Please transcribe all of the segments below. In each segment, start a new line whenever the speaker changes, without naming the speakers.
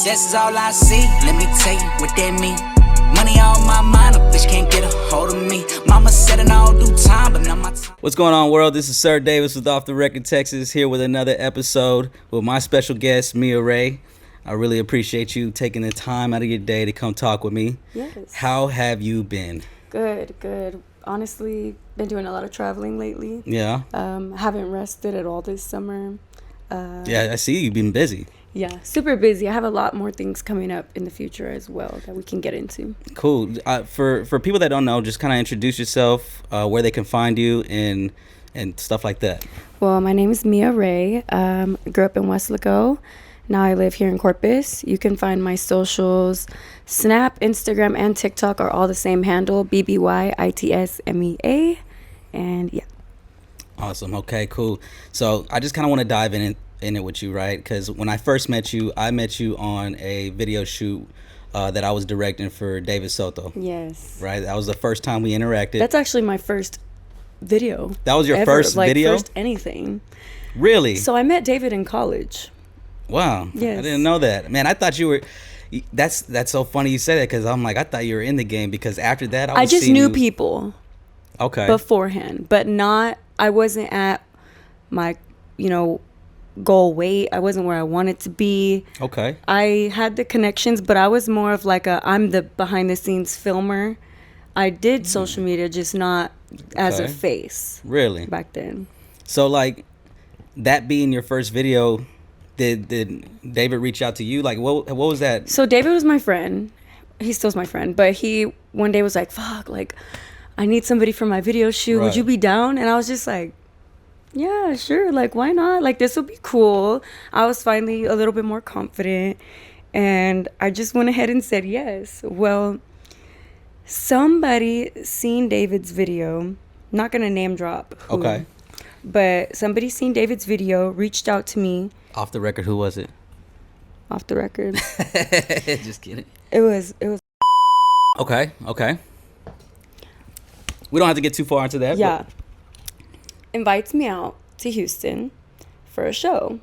Success is all I see. Let me tell you what that mean. Money on my mind, a bitch can't get a hold of me. Mama said in all due time, but not my time.
What's going on, world? This is Sir Davis with Off the Record Texas, here with another episode with my special guest, Mea Rae. I really appreciate you taking the time out of your day to come talk with me.
Yes.
How have you been?
Good. Honestly, been doing a lot of traveling lately.
Yeah.
Haven't rested at all this summer.
Yeah, I see you've been busy.
Yeah, super busy. I have a lot more things coming up in the future as well that we can get into.
Cool. For people that don't know, just kind of introduce yourself, where they can find you, and stuff like that.
Well, my name is Mea Rae. Grew up in Weslaco. Now I live here in Corpus. You can find my socials. Snap, Instagram, and TikTok are all the same handle, BBYITSMEA. And yeah.
Awesome. Okay, cool. So I just kind of want to dive in it with you, right? Because when I first met you, I met you on a video shoot that I was directing for David Soto.
Yes.
Right? That was the first time we interacted.
That's actually my first video.
That was your
ever.
first video?
First anything.
Really?
So I met David in college.
Wow.
Yes.
I didn't know that. Man, I thought you were... That's so funny you said that, because I'm like, I thought you were in the game, because after that
I just knew people beforehand, but I wasn't at my, goal weight. I wasn't where I wanted to be.
Okay.
I had the connections, but I was more of like I'm the behind the scenes filmer. I did social media, just not as a face.
Really?
Back then.
So like, that being your first video, did David reach out to you? Like, what was that?
So David was my friend. He still's my friend, but he one day was like, fuck, like, I need somebody for my video shoot. Right. Would you be down? And I was just like, yeah, sure. Like, why not? Like, this would be cool. I was finally a little bit more confident, and I just went ahead and said yes. Well, somebody seen David's video. Not gonna name drop who,
okay,
but somebody seen David's video, reached out to me.
Off the record, who was it?
Off the record.
Just kidding.
It was.
Okay. We don't have to get too far into that.
Yeah. Invites me out to Houston for a show.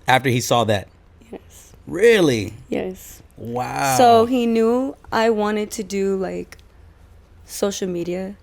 After he saw that?
Yes.
Really?
Yes.
Wow.
So he knew I wanted to do like social media.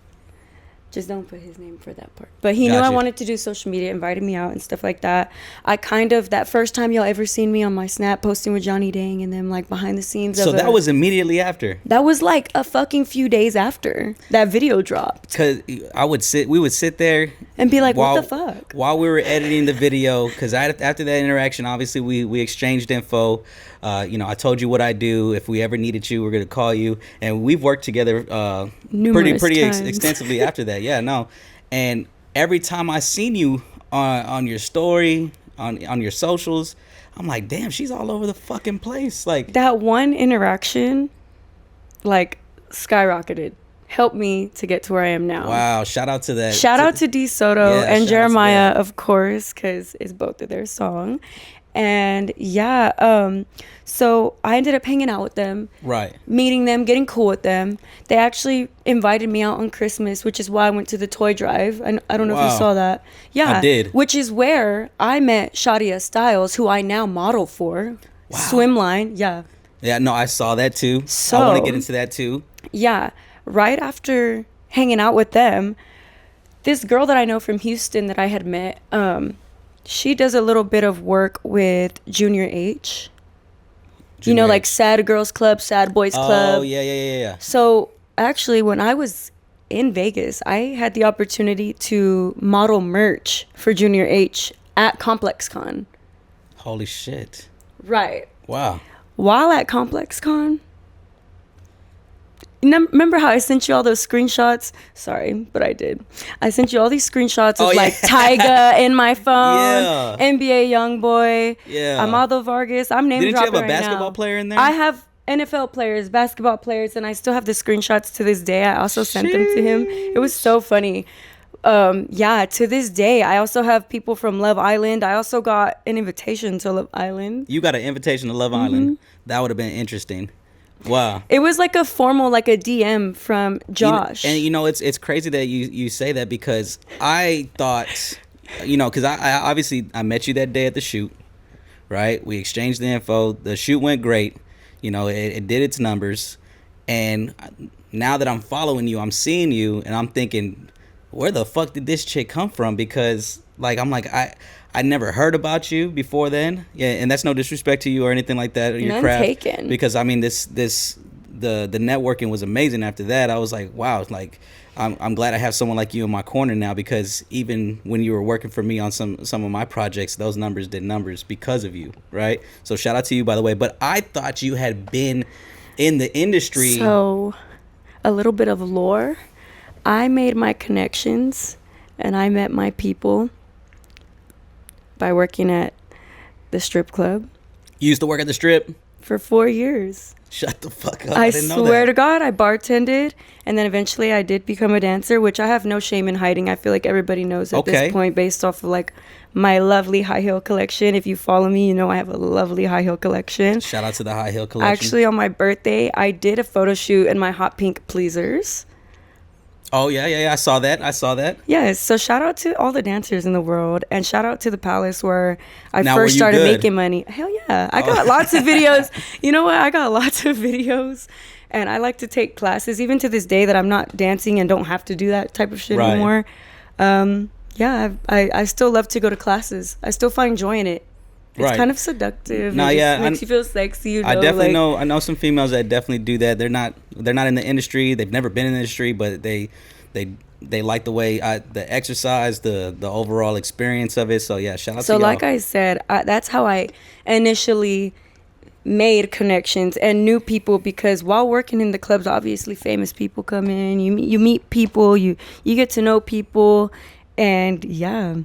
Just don't put his name for that part. But he knew I wanted to do social media, invited me out and stuff like that. I that first time y'all ever seen me on my Snap posting with Johnny Dang and then like behind the scenes.
So that was immediately after?
That was like a fucking few days after that video dropped.
Because we would sit there
and be like, what the fuck?
While we were editing the video, because after that interaction, obviously we exchanged info. I told you what I do. If we ever needed you, we're going to call you. And we've worked together pretty extensively after that. Yeah, no. And every time I seen you on your story, on your socials, I'm like, damn, she's all over the fucking place. Like,
that one interaction, like, skyrocketed. Helped me to get to where I am now.
Wow, shout out to that.
Shout out to D Soto and Jeremiah, of course, because it's both of their song. And yeah, so I ended up hanging out with them,
right?
Meeting them, getting cool with them. They actually invited me out on Christmas, which is why I went to the toy drive. I don't know if you saw that. Yeah,
I did.
Which is where I met Shadia Styles, who I now model for. Wow. Swimline, yeah.
Yeah, no, I saw that too.
So
I want to get into that too.
Yeah, right after hanging out with them, this girl that I know from Houston that I had met, she does a little bit of work with Junior H. Like Sad Girls Club, Sad Boys Club.
Oh, yeah.
So actually, when I was in Vegas, I had the opportunity to model merch for Junior H at ComplexCon.
Holy shit.
Right.
Wow.
While at ComplexCon, remember how I sent you all those screenshots? Sorry, but I did. I sent you all these screenshots of like Tyga in my phone, NBA Youngboy, Amado Vargas. I'm name dropping right now.
Didn't you have a basketball player in there?
I have NFL players, basketball players, and I still have the screenshots to this day. I also sent them to him. It was so funny. To this day, I also have people from Love Island. I also got an invitation to Love Island.
You got an invitation to Love Island? That would have been interesting. Wow.
It was like a formal, like a DM from Josh.
It's crazy that you say that, because I thought, because I obviously I met you that day at the shoot, right? We exchanged the info. The shoot went great. You know, it did its numbers. And now that I'm following you, I'm seeing you, and I'm thinking, where the fuck did this chick come from? Because I'm like, I never heard about you before then. Yeah, and that's no disrespect to you or anything like that, or your
None
craft.
taken. Because
I mean, the networking was amazing after that. I was like, wow, like I'm glad I have someone like you in my corner now, because even when you were working for me on some of my projects, those numbers did numbers because of you, right? So shout out to you, by the way. But I thought you had been in the industry.
So, a little bit of lore. I made my connections and I met my people by working at the strip club.
You used to work at the strip?
For 4 years.
Shut the fuck up.
I
didn't know
swear
that.
to God, I bartended, and then eventually I did become a dancer, which I have no shame in hiding. I feel like everybody knows at this point, based off of like my lovely high heel collection. If you follow me, you know I have a lovely high heel collection.
Shout out to the high heel collection.
Actually, on my birthday, I did a photo shoot in my hot pink pleasers.
Oh, yeah. I saw that.
Yes. So shout out to all the dancers in the world, and shout out to the Palace where I
Now,
first
were you
started
good?
making money. Hell yeah. I got lots of videos. You know what? I got lots of videos, and I like to take classes even to this day that I'm not dancing and don't have to do that type of shit
Right.
anymore. Yeah, I still love to go to classes. I still find joy in it. It's
Right.
kind of seductive.
Nah,
It just
yeah,
makes you feel sexy. You know,
I definitely
like,
know. I know some females that definitely do that. They're not in the industry. They've never been in the industry, but they like the way the exercise, the overall experience of it. So yeah, shout out to y'all.
So like I said, that's how I initially made connections and knew people, because while working in the clubs, obviously famous people come in. You meet people. You get to know people, and yeah.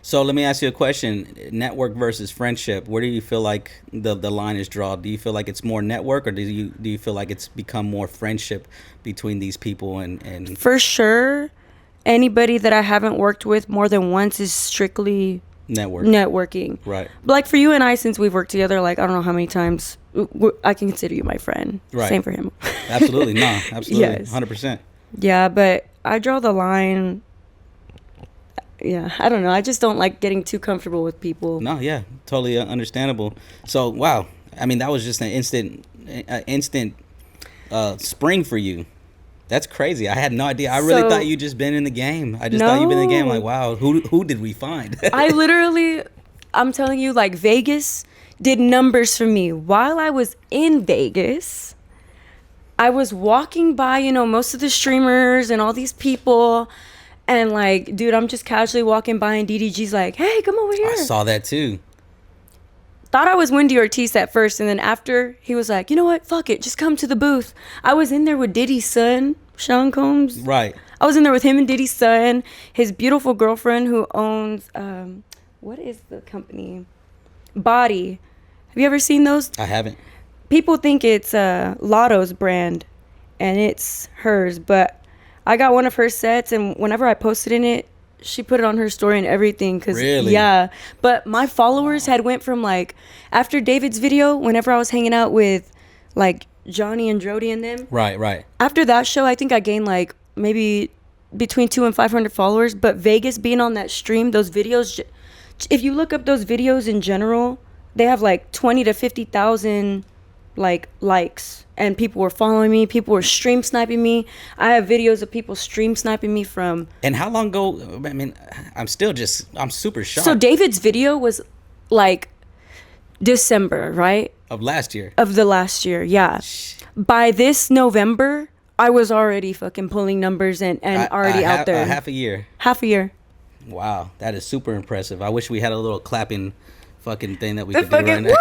So let me ask you a question: network versus friendship. Where do you feel like the line is drawn? Do you feel like it's more network, or do you feel like it's become more friendship between these people? And
For sure, anybody that I haven't worked with more than once is strictly networking.
Right.
But like for you and I, since we've worked together, like I don't know how many times, I can consider you my friend.
Right.
Same for him.
Absolutely. No, absolutely.
Yes.
100%.
Yeah, but I draw the line. Yeah, I don't know. I just don't like getting too comfortable with people.
No, yeah, totally understandable. So, wow. I mean, that was just an instant spring for you. That's crazy. I had no idea. I really thought you just been in the game. I just thought you'd been in the game. Like, wow, who did we find?
I'm telling you, like, Vegas did numbers for me. While I was in Vegas, I was walking by, you know, most of the streamers and all these people. And like, dude, I'm just casually walking by, and DDG's like, hey, come over here.
I saw that too.
Thought I was Wendy Ortiz at first, and then after, he was like, you know what? Fuck it. Just come to the booth. I was in there with Diddy's son, Sean Combs.
Right.
I was in there with him and Diddy's son, his beautiful girlfriend who owns, what is the company? Body. Have you ever seen those?
I haven't.
People think it's Lotto's brand, and it's hers, but I got one of her sets, and whenever I posted in it, she put it on her story and everything.
Really?
Yeah. But my followers had went from like, after David's video, whenever I was hanging out with like Johnny and Jody and them.
Right.
After that show, I think I gained like maybe between 200 and 500 followers. But Vegas being on that stream, those videos, if you look up those videos in general, they have like 20 to 50,000 like likes. And people were following me. People were stream sniping me. I have videos of people stream sniping me from.
And how long ago? I mean, I'm super shocked.
So David's video was like December, right?
Of last year.
Of the last year, yeah. By this November, I was already fucking pulling numbers and already out there.
Half a year.
Half a year.
Wow, that is super impressive. I wish we had a little clapping fucking thing that we could do
fucking
right now.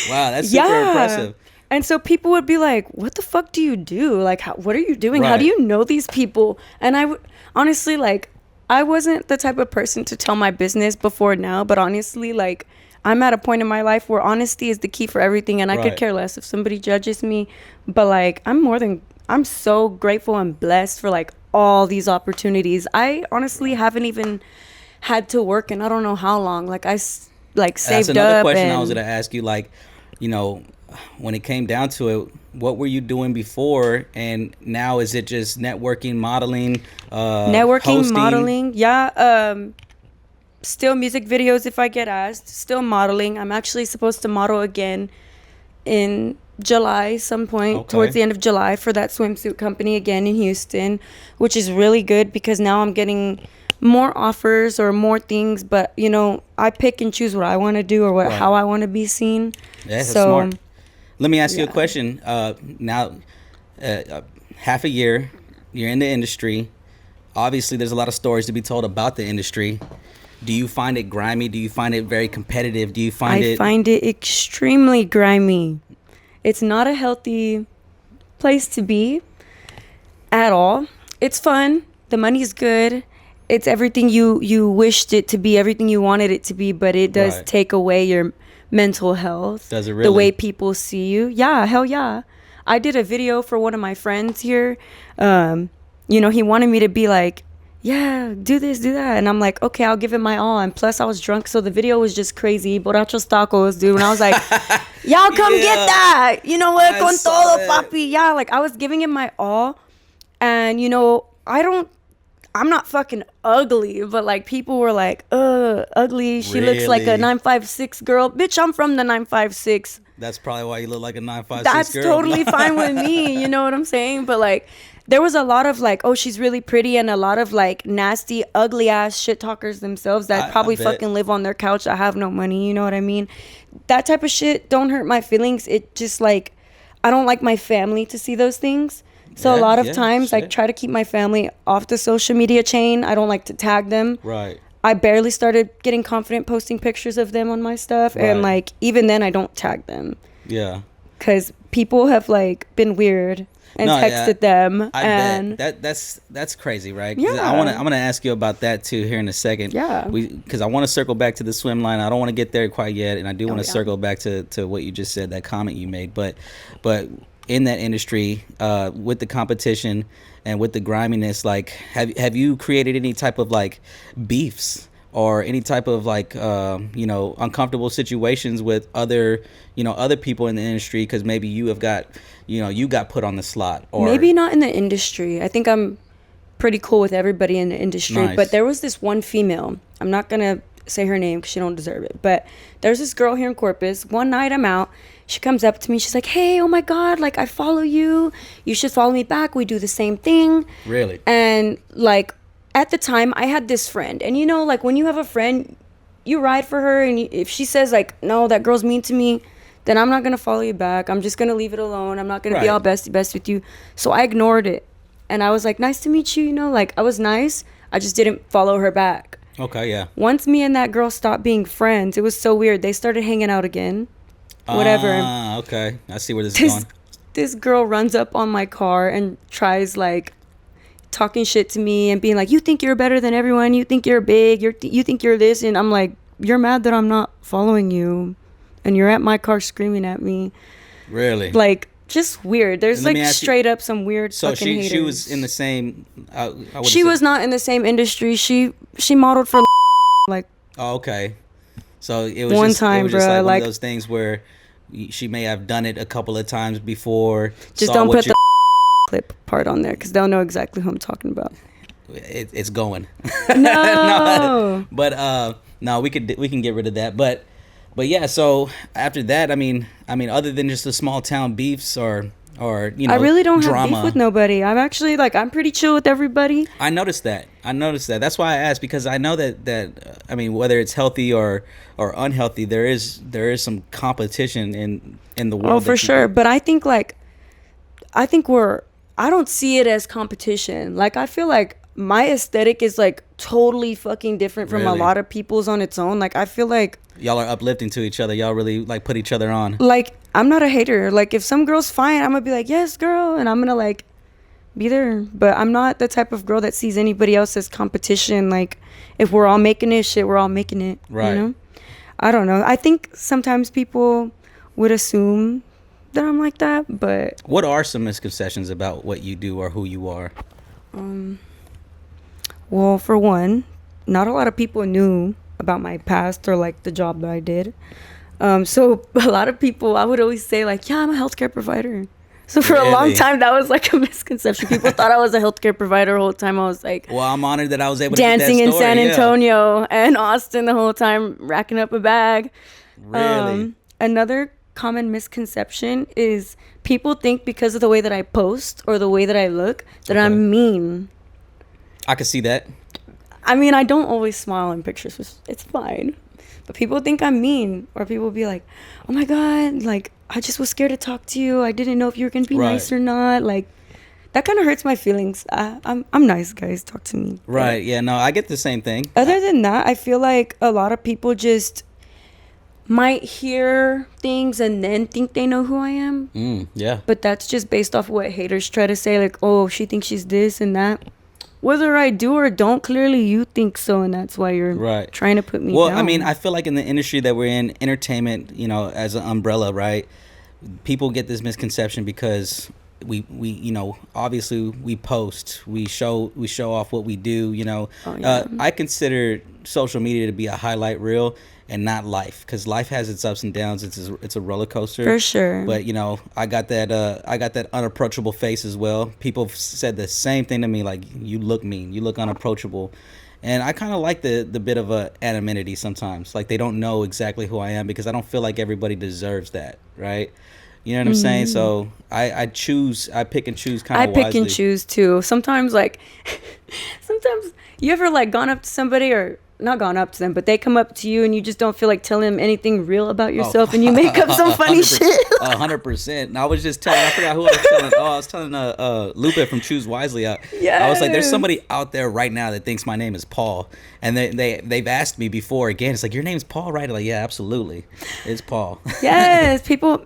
Wow, that's super impressive.
And so people would be like, what the fuck do you do? Like, what are you doing?
Right.
How do you know these people? And honestly, like, I wasn't the type of person to tell my business before now, but honestly, like, I'm at a point in my life where honesty is the key for everything, and I could care less if somebody judges me. But like, I'm so grateful and blessed for like all these opportunities. I honestly haven't even had to work in I don't know how long. Like, I saved up.
That's another question I was gonna ask you. Like, you know, when it came down to it, what were you doing before, and now is it just networking, modeling,
networking,
hosting?
modeling? Yeah. still music videos if I get asked, still modeling. I'm actually supposed to model again in July, some point towards the end of July, for that swimsuit company again in Houston, which is really good because now I'm getting more offers or more things, but you know, I pick and choose what I want to do or what how I want to be seen.
Yeah, that's smart. Let me ask you a question. Now, half a year, you're in the industry. Obviously, there's a lot of stories to be told about the industry. Do you find it grimy? Do you find it very competitive? Do you find
I find it extremely grimy. It's not a healthy place to be at all. It's fun. The money's good. It's everything you wished it to be, everything you wanted it to be, but it does take away your mental health.
Does it really?
The way people see you. Yeah, hell yeah. I did a video for one of my friends here. You know, he wanted me to be like, yeah, do this, do that. And I'm like, okay, I'll give it my all. And plus I was drunk, so the video was just crazy. Borrachos tacos, dude. And I was like, y'all come get that. You know what? Con todo, papi. Yeah, like I was giving it my all. And, you know, I'm not fucking ugly, but like people were like, ugly. She looks like a 956 girl. Bitch, I'm from the 956.
That's probably why you look like a 956
That's
girl.
totally fine with me. You know what I'm saying? But like, there was a lot of like, oh, she's really pretty, and a lot of like nasty, ugly ass shit talkers themselves that probably fucking live on their couch that have no money. You know what I mean? That type of shit don't hurt my feelings. It just like, I don't like my family to see those things. So a lot of times I try to keep my family off the social media chain. I don't like to tag them.
Right.
I barely started getting confident posting pictures of them on my stuff. And like, even then I don't tag them.
Yeah.
Because people have like been weird and texted them.
I bet. That's crazy, right?
Yeah.
I'm gonna ask you about that too here in a second.
Yeah.
Because I want to circle back to the swim line. I don't want to get there quite yet, and I do want to circle back to what you just said, that comment you made. But in that industry, with the competition and with the griminess, like have you created any type of like beefs or any type of like uncomfortable situations with other people in the industry because maybe you have got you got put on the slot? Or
maybe not in the industry. I think I'm pretty cool with everybody in the industry.
Nice.
But there was this one female, I'm not gonna say her name because she don't deserve it, but there's this girl here in Corpus. One night I'm out, she comes up to me, she's like, hey, oh my god, like I follow you, you should follow me back, we do the same thing.
Really?
And like at the time I had this friend, and you know, like when you have a friend, you ride for her, and if she says like, no, that girl's mean to me, then I'm not gonna follow you back. I'm just gonna leave it alone. I'm not gonna be all bestie best with you. So I ignored it, and I was like, nice to meet you, you know, like I was nice, I just didn't follow her back.
Okay, yeah.
Once me and that girl stopped being friends, it was so weird. They started hanging out again. Whatever.
Okay. I see where this is going.
This girl runs up on my car and tries like talking shit to me and being like, you think you're better than everyone, you think you're big, you think you're this, and I'm like, you're mad that I'm not following you and you're at my car screaming at me. Really? Like, just weird. There's like straight up some weird fucking haters. So
she was in the same
she was not in the same industry. She modeled for like.
Oh, okay. So it was
one
just,
time,
it was just
bro,
like one of those things where she may have done it a couple of times before.
Just don't put the clip part on there because they'll know exactly who I'm talking about.
It's going.
No.
But no, we can get rid of that. But yeah. So after that, I mean, other than just the small town beefs or I
really don't
drama,
have beef with nobody. I'm actually like, I'm pretty chill with everybody.
I noticed that. That's why I asked, because I know that I mean, whether it's healthy or unhealthy, there is some competition in the world.
Oh, for sure. But I think I don't see it as competition. Like, I feel like my aesthetic is like totally fucking different from a lot of people's on its own. Like, I feel like
y'all are uplifting to each other. Y'all really like put each other on.
Like, I'm not a hater. Like, if some girl's fine, I'm gonna be like, yes, girl, and I'm gonna like be there. But I'm not the type of girl that sees anybody else as competition. Like, if we're all making it, shit, we're all making it. Right. You know? I don't know. I think sometimes people would assume that I'm like that, but
what are some misconceptions about what you do or who you are?
Well, for one, not a lot of people knew about my past or like the job that I did. So a lot of people, I would always say like, yeah, I'm a healthcare provider. So for a long time, that was like a misconception. People thought I was a healthcare provider the whole time. I was like,
well, I'm honored that I was able to
dancing
get that
in
story.
San Antonio and Austin the whole time, racking up a bag.
Really?
Another common misconception is people think because of the way that I post or the way that I look that I'm mean.
I can see that.
I mean, I don't always smile in pictures, which it's fine. But people think I'm mean, or people be like, oh my God, like, I just was scared to talk to you. I didn't know if you were going to be nice or not. Like, that kind of hurts my feelings. I'm nice, guys. Talk to me.
Right. Yeah, no, I get the same thing.
Other than that, I feel like a lot of people just might hear things and then think they know who I am.
Yeah.
But that's just based off what haters try to say. Like, oh, she thinks she's this and that. Whether I do or don't, clearly you think so, and that's why you're trying to put me down.
Well, I mean, I feel like in the industry that we're in, entertainment, you know, as an umbrella, right? People get this misconception because we you know, obviously we post, we show off what we do, you know. I consider social media to be a highlight reel and not life, because life has its ups and downs. It's a roller coaster
for sure.
But you know, I got that unapproachable face as well. People said the same thing to me, like, you look mean, you look unapproachable. And I kind of like the bit of a anonymity sometimes. Like, they don't know exactly who I am, because I don't feel like everybody deserves that, right? You know what I'm saying? So I pick and choose kind of wisely.
I pick and choose too. Sometimes, like, sometimes you ever like gone up to somebody, or not gone up to them, but they come up to you and you just don't feel like telling them anything real about yourself, and you make up some funny shit.
100%. And I was just telling, I forgot who I was telling. Oh, I was telling Lupe from Choose Wisely. I was like, there's somebody out there right now that thinks my name is Paul, and they've asked me before. Again, it's like, your name's Paul, right? I'm like, yeah, absolutely, it's Paul.
Yes, people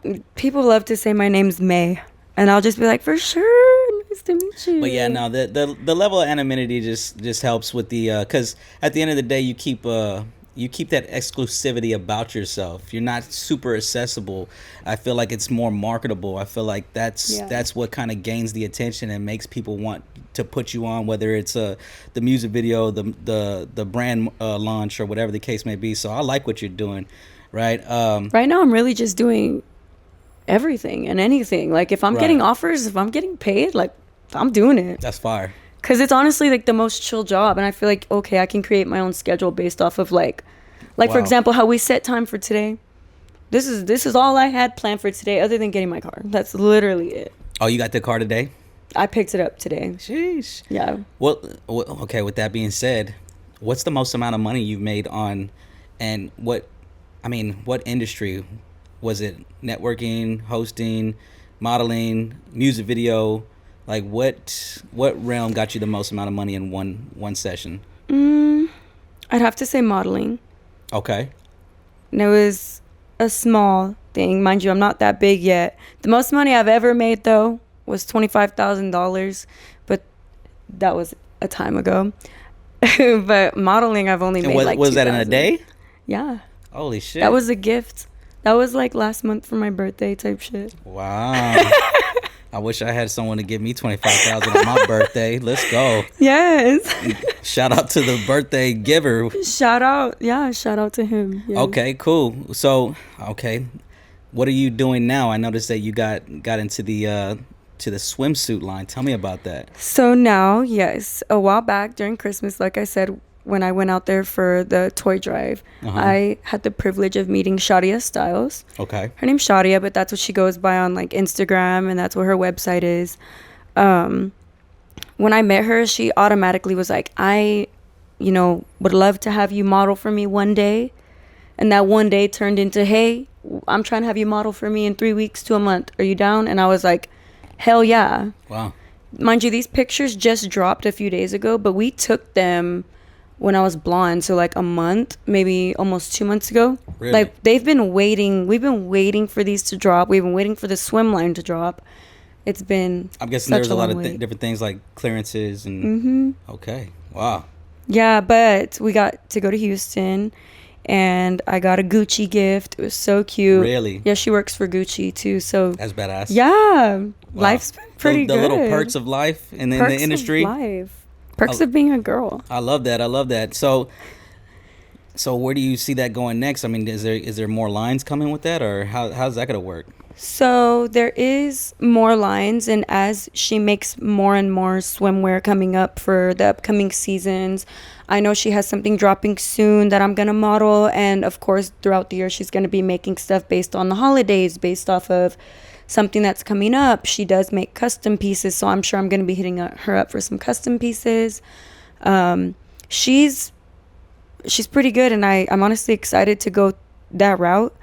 love to say my name's May, and I'll just be like, for sure, nice to meet you.
But yeah, no, the level of anonymity just helps with the because at the end of the day, you keep that exclusivity about yourself. You're not super accessible. I feel like it's more marketable. I feel like that's what kind of gains the attention and makes people want to put you on, whether it's the music video, the brand launch, or whatever the case may be. So I like what you're doing, right?
Right now, I'm really just doing everything and anything. Like, if I'm getting offers, if I'm getting paid, like, I'm doing it.
That's fire.
Because it's honestly like the most chill job, and I feel like, okay, I can create my own schedule based off of like for example, how we set time for today. This is all I had planned for today, other than getting my car. That's literally it.
Oh, you got the car today?
I picked it up today.
Sheesh.
Yeah.
Well, okay. With that being said, what's the most amount of money you've made on, and what industry was it? Networking, hosting, modeling, music video. Like, what realm got you the most amount of money in one session?
I'd have to say modeling.
Okay.
And it was a small thing. Mind you, I'm not that big yet. The most money I've ever made, though, was $25,000. But that was a time ago. But modeling, I've only made like
was that in a day?
Yeah.
Holy shit.
That was a gift. That was like last month for my birthday type shit.
Wow. I wish I had someone to give me $25,000 on my birthday. Let's go.
Yes.
Shout out to the birthday giver.
Shout out to him. Yes.
Okay, cool. So, okay, what are you doing now? I noticed that you got into the swimsuit line. Tell me about that.
So now, yes, a while back during Christmas, like I said, when I went out there for the toy drive, I had the privilege of meeting Shadia Styles.
Okay.
Her name's Shadia, but that's what she goes by on like Instagram, and that's what her website is. When I met her, she automatically was like, I would love to have you model for me one day. And that one day turned into, hey, I'm trying to have you model for me in 3 weeks to a month. Are you down? And I was like, hell yeah.
Wow.
Mind you, these pictures just dropped a few days ago, but we took them when I was blonde, so like a month, maybe almost 2 months ago.
Really?
Like, we've been waiting for these to drop. We've been waiting for the swim line to drop. It's been
I'm guessing there's a lot of different things like clearances and Okay. Wow.
Yeah, but we got to go to Houston, and I got a Gucci gift. It was so cute.
Really?
Yeah, she works for Gucci too, so
that's badass.
Yeah. Wow. Life's been pretty
the
good.
The little perks of life and in the industry.
Perks of being a girl.
I love that. So So where do you see that going next? I mean, is there more lines coming with that, or how's that gonna work?
So there is more lines, and as she makes more and more swimwear coming up for the upcoming seasons, I know she has something dropping soon that I'm gonna model, and of course throughout the year she's gonna be making stuff based on the holidays, based off of something that's coming up. She does make custom pieces, so I'm sure I'm gonna be hitting her up for some custom pieces. She's pretty good, and I'm honestly excited to go that route.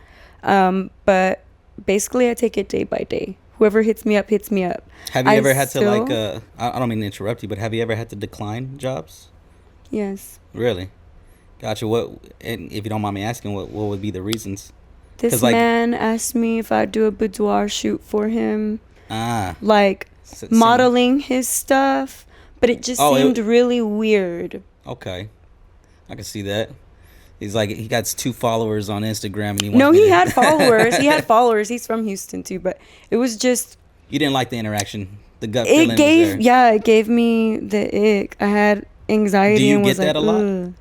But basically I take it day by day. Whoever hits me up, hits me up.
Have you ever had to like I don't mean to interrupt you, but have you ever had to decline jobs?
Yes.
Really? Gotcha. What, and if you don't mind me asking, what would be the reasons?
This man asked me if I'd do a boudoir shoot for him. Like modeling his stuff, but it just seemed really weird.
Okay. I can see that. He's like, he got 2 followers on Instagram, and
he had followers. He had followers. He's from Houston too, but it was just.
You didn't like the interaction. The gut feeling was there.
Yeah, it gave me the ick. I had anxiety.
Do you
and
get
was
that
like,
a lot?
ugh.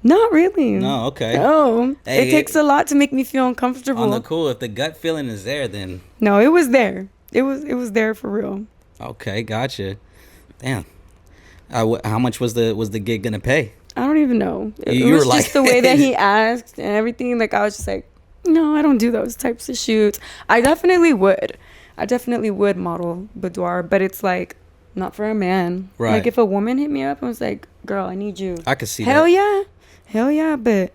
Not really.
No, okay.
No,
hey,
it takes a lot to make me feel uncomfortable.
On the cool, if the gut feeling is there, then.
No, it was there. It was there for real.
Okay, gotcha. Damn. How much was the gig gonna pay?
I don't even know. It was like, just the way that he asked and everything. Like, I was just like, no, I don't do those types of shoots. I definitely would model boudoir, but it's like not for a man.
Right.
Like if a woman hit me up and was like, girl, I need you.
I could see
Hell
that.
Hell yeah. But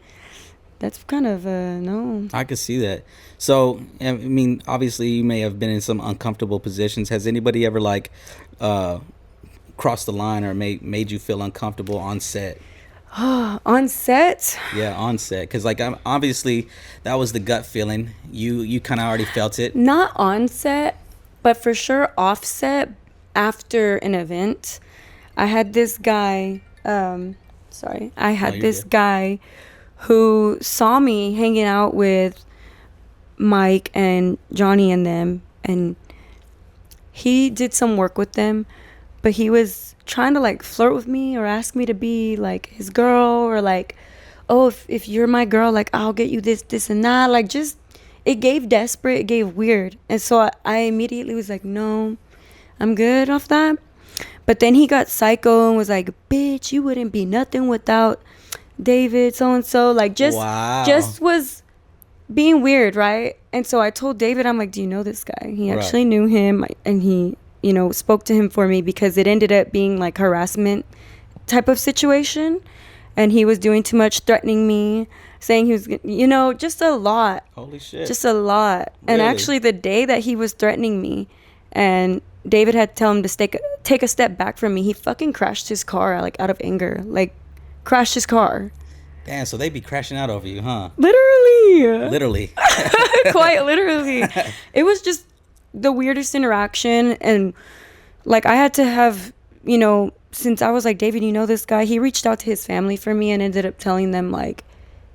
that's kind of no.
I could see that. So, I mean, obviously you may have been in some uncomfortable positions. Has anybody ever like crossed the line or made you feel uncomfortable on set?
On set?
Yeah, on set. Because like obviously that was the gut feeling. You kind of already felt it.
Not on set, but for sure off set after an event. I had this guy guy who saw me hanging out with Mike and Johnny and them, and he did some work with them, but he was trying to like flirt with me or ask me to be like his girl, or like, oh, if you're my girl, like I'll get you this and that. Like, just it gave desperate, it gave weird. And so I immediately was like, no, I'm good off that. But then he got psycho and was like, bitch, you wouldn't be nothing without David so and so. Like, just was being weird, right? And so I told David, I'm like, do you know this guy? He actually knew him, and he spoke to him for me, because it ended up being like harassment type of situation, and he was doing too much, threatening me, saying he was, just a lot.
Holy shit.
Just a lot. Really? And actually the day that he was threatening me and David had to tell him to take a step back from me, he fucking crashed his car like out of anger, like crashed his car.
Damn, so they be crashing out over you, huh?
Literally. Quite literally. It was just the weirdest interaction, and like I had to have, since I was like, David, you know this guy, he reached out to his family for me and ended up telling them like,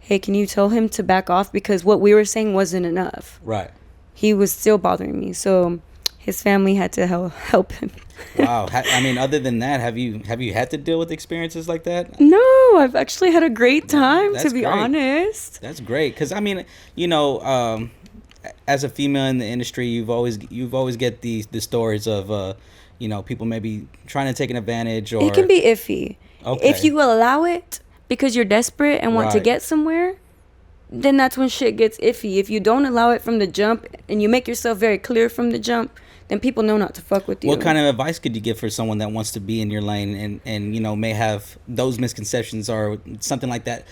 hey, can you tell him to back off, because what we were saying wasn't enough. Right. He was still bothering me, so his family had to help him.
Wow. I mean, other than that, have you had to deal with experiences like that?
No, I've actually had a great time, to be honest.
That's great, because I mean, as a female in the industry, you've always get the stories of people maybe trying to take an advantage, or
it can be iffy. Okay. If you allow it because you're desperate and want to get somewhere, then that's when shit gets iffy. If you don't allow it from the jump and you make yourself very clear from the jump, then people know not to fuck with you.
What kind of advice could you give for someone that wants to be in your lane and may have those misconceptions or something like that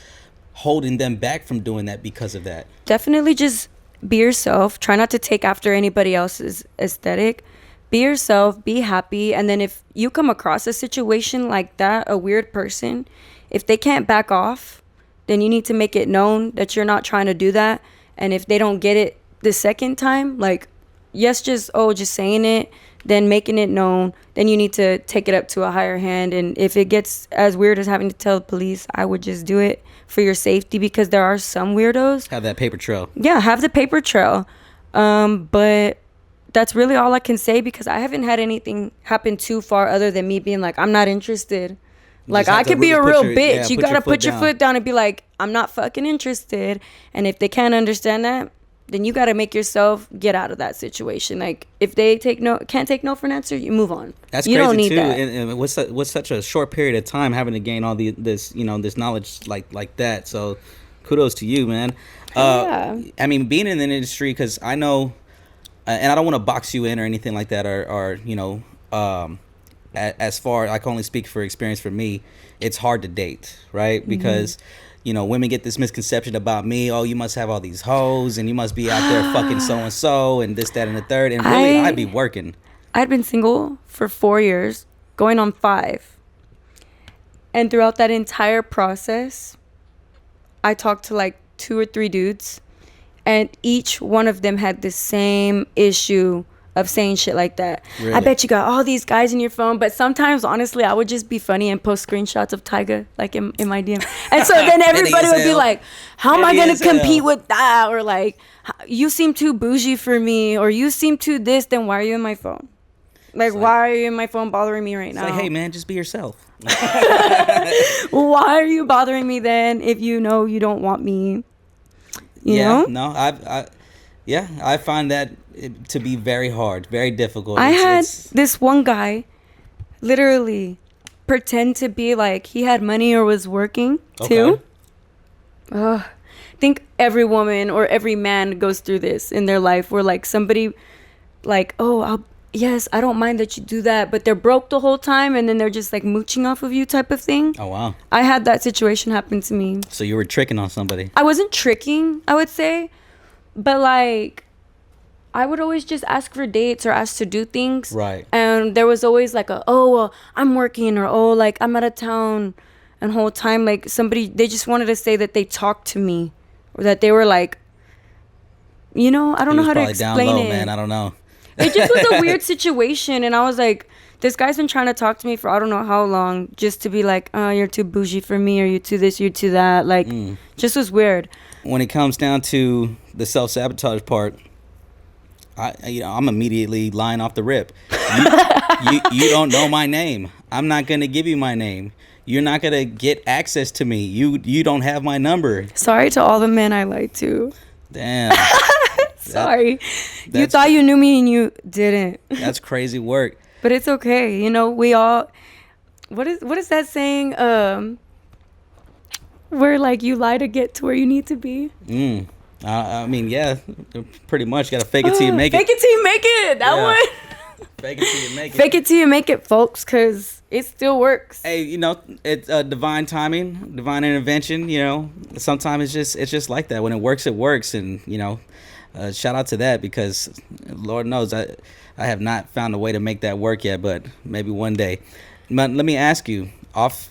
holding them back from doing that because of that?
Definitely just be yourself. Try not to take after anybody else's aesthetic. Be yourself, be happy. And then if you come across a situation like that, a weird person, if they can't back off, then you need to make it known that you're not trying to do that. And if they don't get it the second time, like, just saying it, then making it known, then you need to take it up to a higher hand. And if it gets as weird as having to tell the police, I would just do it for your safety, because there are some weirdos.
Have that paper trail.
Yeah, have the paper trail. But that's really all I can say, because I haven't had anything happen too far other than me being like, I'm not interested. Like, I could be a real bitch. You gotta put your foot down and be like, I'm not fucking interested. And if they can't understand that, then you gotta make yourself get out of that situation. Like, if they can't take no for an answer, you move on.
That's
you
crazy
don't need
too.
that.
And what's such a short period of time having to gain all this knowledge like that. So, kudos to you, man.
Yeah.
I mean, being in the industry, because I know, and I don't want to box you in or anything like that, or as far, I can only speak for experience for me, it's hard to date, right? Because women get this misconception about me. Oh, you must have all these hoes, and you must be out there fucking so and so, and this, that, and the third. And really, I'd be working.
I'd been single for 4 years, going on 5, and throughout that entire process, I talked to like 2 or 3 dudes, and each one of them had the same issue of saying shit like that. Really? I bet you got all these guys in your phone, but sometimes, honestly, I would just be funny and post screenshots of Tyga, like in my DM. And so then everybody would be like, how am I going to compete with that? Or like, you seem too bougie for me, or you seem too this, then why are you in my phone? Like, why are you in my phone bothering me right now?
Like, hey, man, just be yourself.
Why are you bothering me then if you know you don't want me? You know?
No, I find that to be very hard, very difficult.
I had this one guy literally pretend to be like he had money or was working too. I think every woman or every man goes through this in their life where like somebody like, yes, I don't mind that you do that, but they're broke the whole time and then they're just like mooching off of you type of thing.
Oh, wow.
I had that situation happen to me.
So you were tricking on somebody.
I wasn't tricking, I would say, but like I would always just ask for dates or ask to do things.
Right.
And there was always like I'm working, or like I'm out of town. And whole time like they just wanted to say that they talked to me, or that they were like, I don't know how to explain
down low,
it.
Man, I don't know.
It just was a weird situation, and I was like, this guy's been trying to talk to me for I don't know how long, just to be like, you're too bougie for me, or you're too this, you're too that. Like, just was weird.
When it comes down to the self-sabotage part, I'm immediately lying off the rip. You don't know my name. I'm not going to give you my name. You're not going to get access to me. You don't have my number. Sorry to all the men I lied to. Damn. Sorry. You thought you knew me and you didn't. That's crazy work. But it's okay. We all... What is that saying? Where like you lie to get to where you need to be? I mean, yeah, pretty much. You gotta fake it till you make it. Fake it till you make it. That one. Fake it till you make it. Fake it till you make it, folks, because it still works. Hey, it's divine timing, divine intervention. Sometimes it's just like that. When it works, and shout out to that, because Lord knows I have not found a way to make that work yet, but maybe one day. But let me ask you, off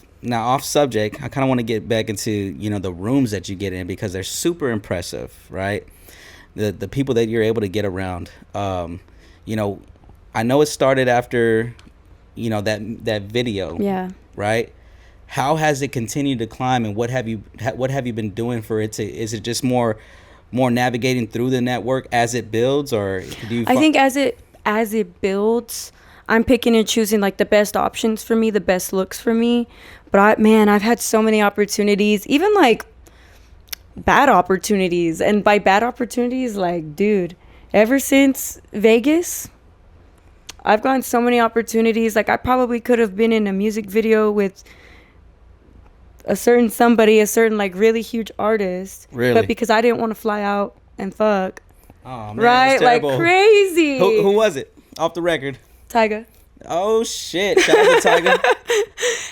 subject, I kind of want to get back into the rooms that you get in, because they're super impressive, right? The people that you're able to get around. I know it started after that video. Yeah. Right. How has it continued to climb, and what have you been doing for it to? Is it just more navigating through the network as it builds, or do you? I think as it builds, I'm picking and choosing like the best options for me, the best looks for me. But I've had so many opportunities, even like bad opportunities. And by bad opportunities, like, dude, ever since Vegas, I've gotten so many opportunities. Like, I probably could have been in a music video with a certain like really huge artist. Really? But because I didn't want to fly out and fuck. Oh, man. Right? Like, crazy. Who was it? Off the record. Tyga. Oh shit! Shout out to Tyga.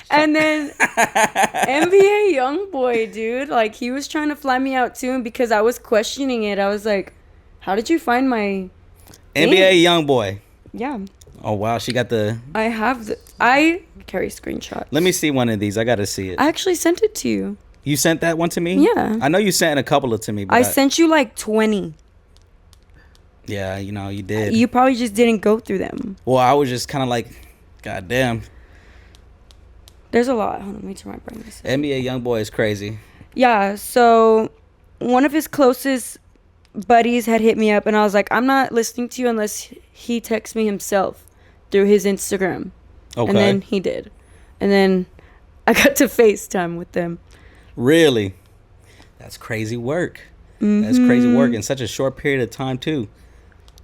And then NBA Youngboy, dude, like he was trying to fly me out too, and because I was questioning it, I was like, "How did you find my NBA Youngboy?" Yeah. Oh wow, she got the. I carry screenshot. Let me see one of these. I gotta see it. I actually sent it to you. You sent that one to me? Yeah. I know you sent a couple of to me. But I sent you like 20. Yeah, you did. You probably just didn't go through them. Well, I was just kind of like, God damn. There's a lot. Hold on, let me turn my brightness. NBA Youngboy is crazy. Yeah, so one of his closest buddies had hit me up, and I was like, I'm not listening to you unless he texts me himself through his Instagram. Okay. And then he did. And then
I got to FaceTime with them.
Really? That's crazy work. Mm-hmm. That's crazy work in such a short period of time too.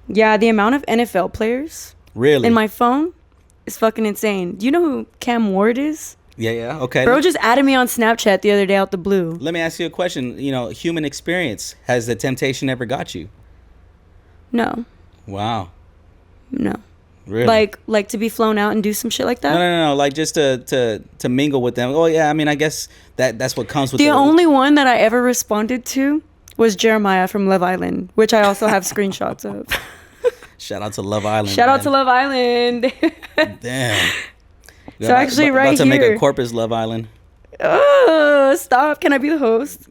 Yeah, the amount of NFL players
really
in my phone is fucking insane. Do you know who Cam Ward is?
Yeah, okay.
Bro just added me on Snapchat the other day out the blue.
Let me ask you a question. You know, human experience. Has the temptation ever got you?
No.
Wow.
No.
Really?
Like to be flown out and do some shit like that?
No. Like just to mingle with them. Oh yeah, I mean, I guess that's what comes with
the only one that I ever responded to was Jeremiah from Love Island, which I also have screenshots of.
Shout out to Love Island.
Shout out to Love Island.
Damn.
So actually, right
about to
here,
make a Corpus Love Island.
Oh, stop! Can I be the host?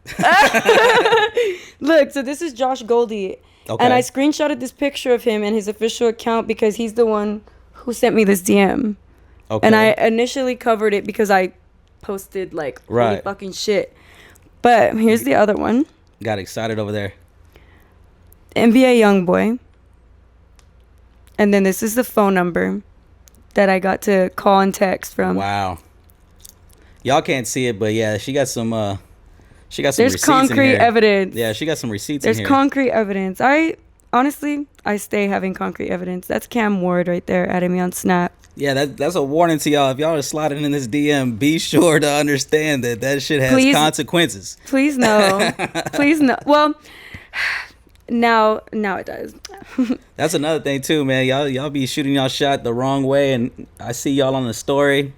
Look, so this is Josh Goldie, and I screenshotted this picture of him and his official account because he's the one who sent me this DM. Okay. And I initially covered it because I posted like holy fucking shit. But here's the other one.
Got excited over there.
NBA YoungBoy. And then this is the phone number that I got to call and text from.
Wow. Y'all can't see it, but yeah, she got some
There's
receipts
concrete
in here.
evidence.
Yeah, she got some receipts
There's
in here.
concrete evidence. I stay having concrete evidence. That's Cam Ward right there adding me on Snap.
Yeah, that's a warning to y'all. If y'all are sliding in this DM, be sure to understand that shit has consequences.
Please no. Please no. Well, now it does.
That's another thing too, man. Y'all be shooting y'all shot the wrong way, and I see y'all on the story.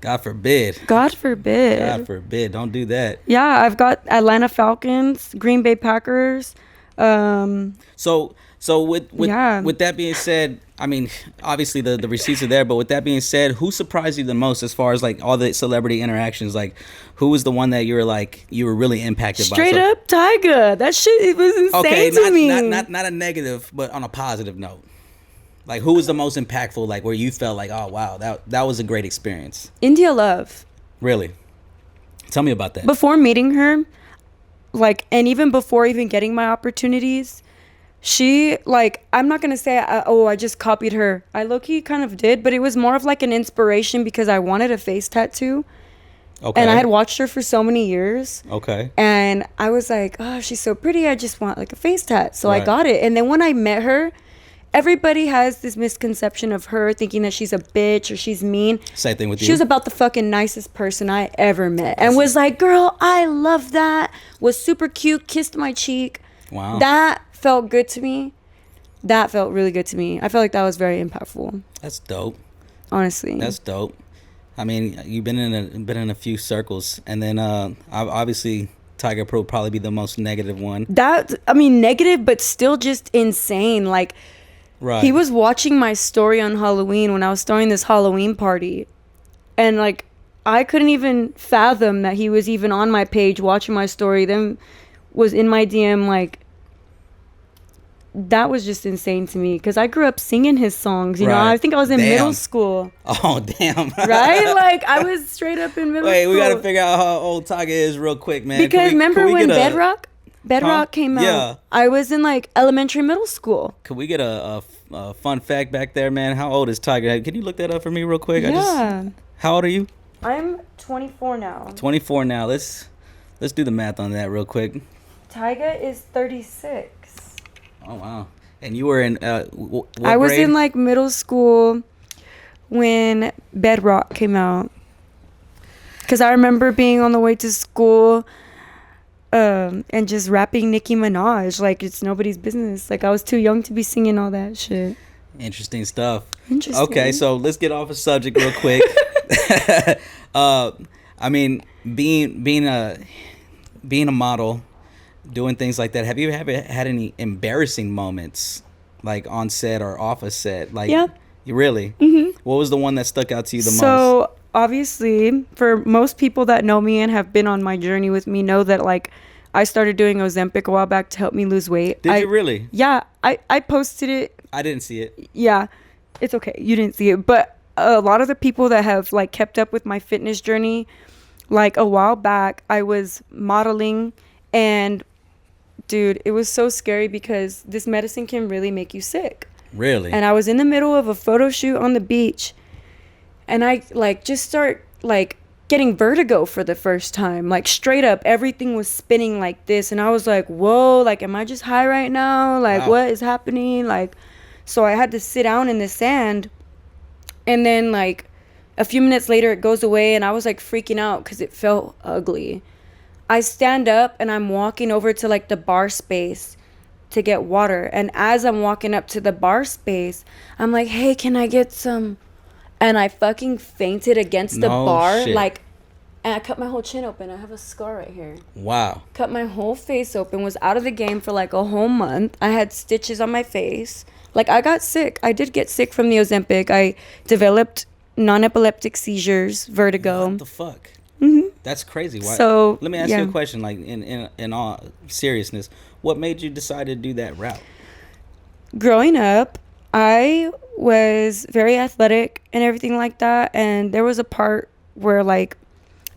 God forbid.
God forbid.
God forbid. Don't do that.
Yeah, I've got Atlanta Falcons, Green Bay Packers.
So with that being said, I mean, obviously the receipts are there, but with that being said, who surprised you the most as far as like all the celebrity interactions? Like, who was the one that you were really impacted by?
Straight up Tyga. That shit, it was insane to me.
Not a negative, but on a positive note. Like, who was the most impactful? Like, where you felt like, oh wow, that was a great experience.
India Love.
Really? Tell me about that.
Before meeting her, like, and even before even getting my opportunities, she, like, I'm not gonna say I just copied her. I low-key kind of did, but it was more of like an inspiration because I wanted a face tattoo. Okay. And I had watched her for so many years.
Okay.
And I was like, oh, she's so pretty. I just want like a face tat. So I got it. And then when I met her, everybody has this misconception of her thinking that she's a bitch or she's mean.
Same thing with you.
She was about the fucking nicest person I ever met. And was like, girl, I love that. Was super cute. Kissed my cheek.
Wow.
That felt good to me. That felt really good to me. I felt like that was very impactful.
That's dope.
Honestly.
That's dope. I mean, you've been in a few circles, and then obviously Tiger Pro probably be the most negative one.
Negative, but still just insane. Like, he was watching my story on Halloween when I was throwing this Halloween party, and like I couldn't even fathom that he was even on my page watching my story. Then was in my DM. Like, that was just insane to me because I grew up singing his songs. You know, I think I was in middle school.
Oh, damn.
Right? Like, I was straight up in middle school.
Wait, we got to figure out how old Tiger is real quick, man.
Because remember when Bedrock came out? Yeah. I was in, like, elementary, middle school.
Could we get a fun fact back there, man? How old is Tiger? Can you look that up for me real quick?
Yeah.
How old are you?
I'm 24 now.
24 now. Let's do the math on that real quick.
Tyga is 36.
Oh, wow. And you were in what
I was
grade?
in, like, middle school when Bedrock came out. Because I remember being on the way to school and just rapping Nicki Minaj. Like, it's nobody's business. Like, I was too young to be singing all that shit.
Interesting stuff.
Interesting.
Okay, so let's get off the subject real quick. I mean, being a model, doing things like that, have you ever had any embarrassing moments, like on set or off a set? Like,
yeah.
You really? Mm-hmm. What was the one that stuck out to you the most?
So obviously, for most people that know me and have been on my journey with me, know that, like, I started doing Ozempic a while back to help me lose weight.
Did you really?
Yeah, I posted it.
I didn't see it.
Yeah, it's okay. You didn't see it, but a lot of the people that have, like, kept up with my fitness journey, like, a while back, I was modeling, and dude, it was so scary because this medicine can really make you sick.
Really?
And I was in the middle of a photo shoot on the beach, and I, like, just start, like, getting vertigo for the first time. Like, straight up, everything was spinning like this. And I was like, whoa, like, am I just high right now? Like, wow. What is happening? Like, so I had to sit down in the sand. And then, like, a few minutes later, it goes away. And I was, like, freaking out because it felt ugly. I stand up and I'm walking over to, like, the bar space to get water. And as I'm walking up to the bar space, I'm like, hey, can I get some? And I fucking fainted against the bar. Shit. Like, and I cut my whole chin open. I have a scar right here.
Wow.
Cut my whole face open. Was out of the game for like a whole month. I had stitches on my face. Like, I got sick. I did get sick from the Ozempic. I developed non-epileptic seizures, vertigo.
What the fuck? Mm-hmm. That's crazy. Why?
So
let me ask you a question. Like, in all seriousness, what made you decide to do that route?
Growing up, I was very athletic and everything like that. And there was a part where, like,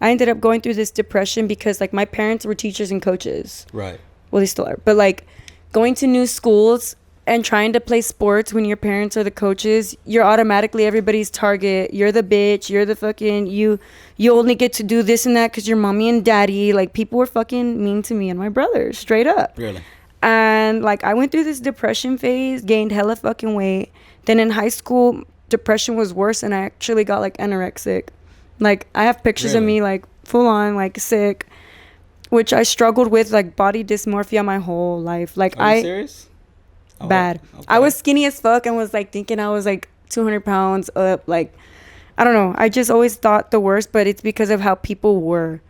I ended up going through this depression because, like, my parents were teachers and coaches.
Right.
Well, they still are. But, like, going to new schools and trying to play sports when your parents are the coaches, you're automatically everybody's target. You're the bitch. You're the fucking, you only get to do this and that because you're mommy and daddy. Like, people were fucking mean to me and my brother, straight up.
Really?
And, like, I went through this depression phase, gained hella fucking weight. Then in high school, depression was worse, and I actually got, like, anorexic. Like, I have pictures of me, like, full on, like, sick, which I struggled with, like, body dysmorphia my whole life. Like,
Are you serious?
Bad.
Okay.
I was skinny as fuck and was, like, thinking I was, like, 200 pounds up. Like, I don't know. I just always thought the worst, but it's because of how people were.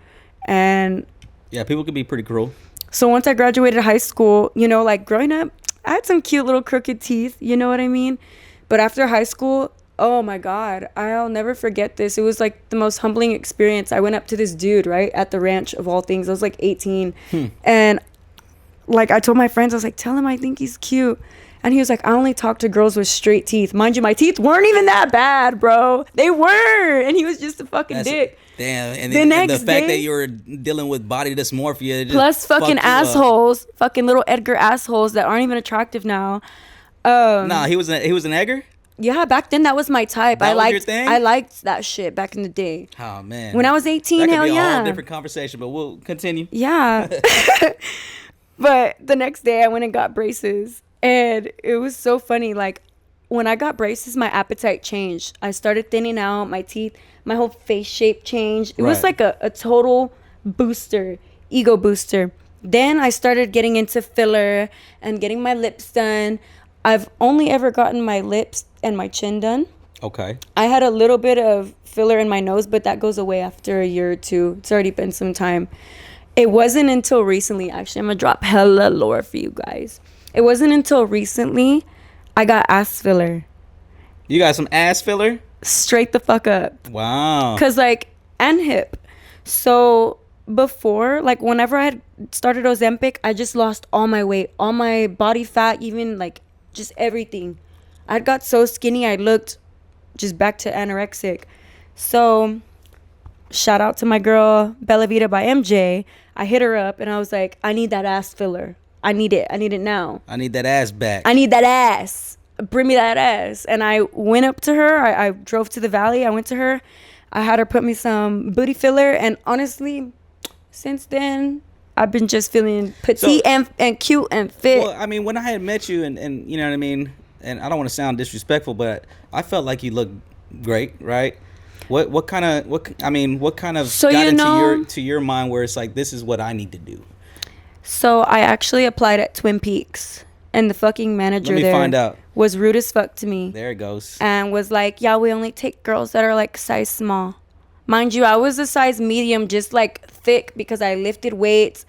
And
yeah, people can be pretty cruel.
So once I graduated high school, you know, like, growing up, I had some cute little crooked teeth, you know what I mean? But after high school, oh my God, I'll never forget this. It was, like, the most humbling experience. I went up to this dude, right, at the ranch of all things. I was, like, 18. And, like, I told my friends, I was like, tell him I think he's cute. And he was like, I only talk to girls with straight teeth. Mind you, my teeth weren't even that bad, bro. They weren't. And he was just a fucking dick.
Damn. And the fact that you were dealing with body dysmorphia. Just
plus fucking assholes. Fucking little Edgar assholes that aren't even attractive now.
Nah, he was an Edgar?
Yeah, back then that was my type.
That was your thing?
I liked that shit back in the day.
Oh, man.
When I was 18, hell yeah. That could be
a whole different conversation, but we'll continue.
Yeah. But the next day I went and got braces. And it was so funny. Like, when I got braces, my appetite changed. I started thinning out. My teeth, my whole face shape changed. It was like a total booster, ego booster. Then I started getting into filler and getting my lips done. I've only ever gotten my lips and my chin done.
Okay.
I had a little bit of filler in my nose, but that goes away after a year or two. It's already been some time. It wasn't until recently, actually, I'm going to drop hella lore for you guys. It wasn't until recently I got ass filler.
You got some ass filler?
Straight the fuck up.
Wow.
Because, like, and hip. So before, like, whenever I had started Ozempic, I just lost all my weight, all my body fat, even, like, just everything. I got so skinny, I looked just back to anorexic. So shout out to my girl, Bella Vita by MJ. I hit her up, and I was like, I need that ass filler. I need it. I need it now.
I need that ass back.
I need that ass. Bring me that ass. And I went up to her. I drove to the valley. I went to her. I had her put me some booty filler. And honestly, since then, I've been just feeling petite and cute and fit.
Well, I mean, when I had met you and you know what I mean, and I don't want to sound disrespectful, but I felt like you looked great, right? What kind of
so
got into your mind where it's like, this is what I need to do?
So I actually applied at Twin Peaks, and the fucking manager there was rude as fuck to me.
There it goes.
And was like, yeah, we only take girls that are, like, size small. Mind you, I was a size medium, just, like, thick, because I lifted weights.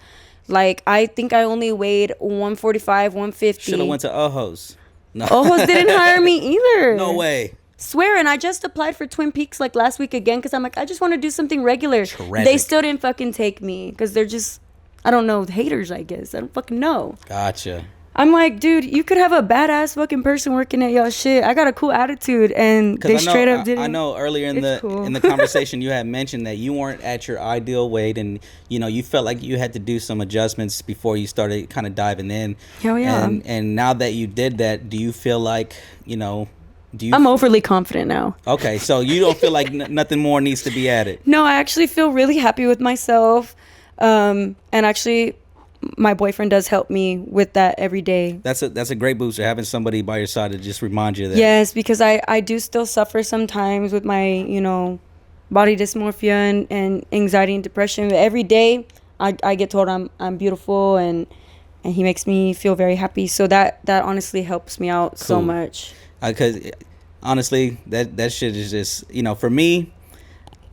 Like, I think I only weighed 145, 150.
Should have went to Ojos.
No. Ojos didn't hire me either.
No way.
Swear, and I just applied for Twin Peaks, like, last week again, because I'm like, I just want to do something regular.
Tragic.
They still didn't fucking take me, because they're just, I don't know, haters, I guess. I don't fucking know.
Gotcha.
I'm like, dude, you could have a badass fucking person working at y'all shit. I got a cool attitude, and they straight up didn't.
I know earlier in the conversation you had mentioned that you weren't at your ideal weight, and you know you felt like you had to do some adjustments before you started kind of diving in.
Hell yeah.
And now that you did that, do you feel like, you know,
I'm overly confident now.
Okay, so you don't feel like nothing more needs to be added?
No, I actually feel really happy with myself. And actually, my boyfriend does help me with that every day.
That's a great booster, having somebody by your side to just remind you of that.
Yes, because I do still suffer sometimes with my, you know, body dysmorphia and anxiety and depression. But every day I get told I'm beautiful, and he makes me feel very happy. So that honestly helps me out so much. Because
honestly, that shit is just, you know, for me,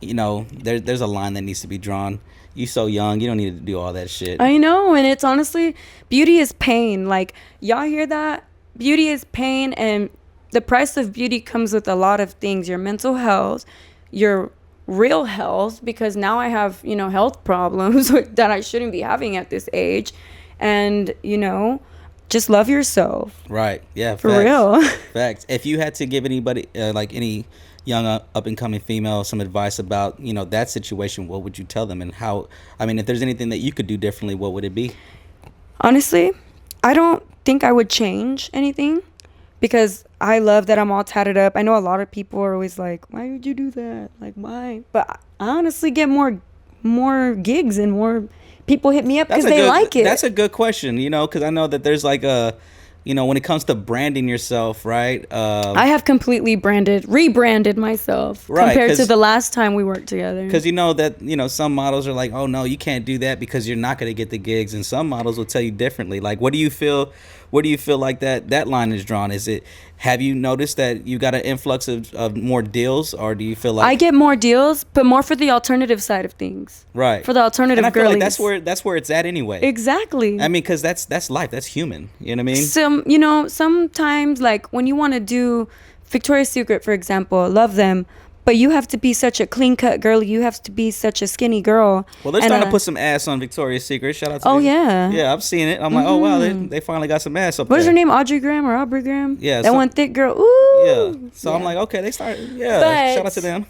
you know, there's a line that needs to be drawn. You so young, you don't need to do all that shit.
I know, and it's honestly, beauty is pain. Like, y'all hear that? Beauty is pain, and the price of beauty comes with a lot of things. Your mental health, your real health, because now I have, you know, health problems that I shouldn't be having at this age. And, you know, just love yourself.
Right. Yeah.
For real.
Facts. If you had to give anybody, like any young up-and-coming female, some advice about, you know, that situation, what would you tell them? And how, I mean, if there's anything that you could do differently, what would it be?
Honestly, I don't think I would change anything, because I love that I'm all tatted up. I know a lot of people are always like, why would you do that? Like, why? But I honestly get more gigs and more people hit me up because they like it.
That's a good question, you know, because I know that there's like a, you know, when it comes to branding yourself, right?
I have completely rebranded myself compared to the last time we worked together.
Because you know that, you know, some models are like, oh no, you can't do that because you're not going to get the gigs, and some models will tell you differently. Like, what do you feel like that line is drawn? Is it, have you noticed that you got an influx of more deals, or do you feel like
I get more deals, but more for the alternative side of things?
Right.
For the alternative girlies.
And I feel like that's where it's at anyway.
Exactly.
I mean, because that's life. That's human. You know what I mean?
You know, sometimes, like, when you want to do Victoria's Secret, for example, love them, but you have to be such a clean-cut girl. You have to be such a skinny girl.
Well, they're starting to put some ass on Victoria's Secret. Shout out to them.
Yeah.
Yeah, I've seen it. I'm like, oh, wow, they finally got some ass up there.
What is her name? Audrey Graham or Aubrey Graham?
Yeah.
That one thick girl. Ooh.
Yeah. So I'm like, okay, they started. Yeah. But shout out to them.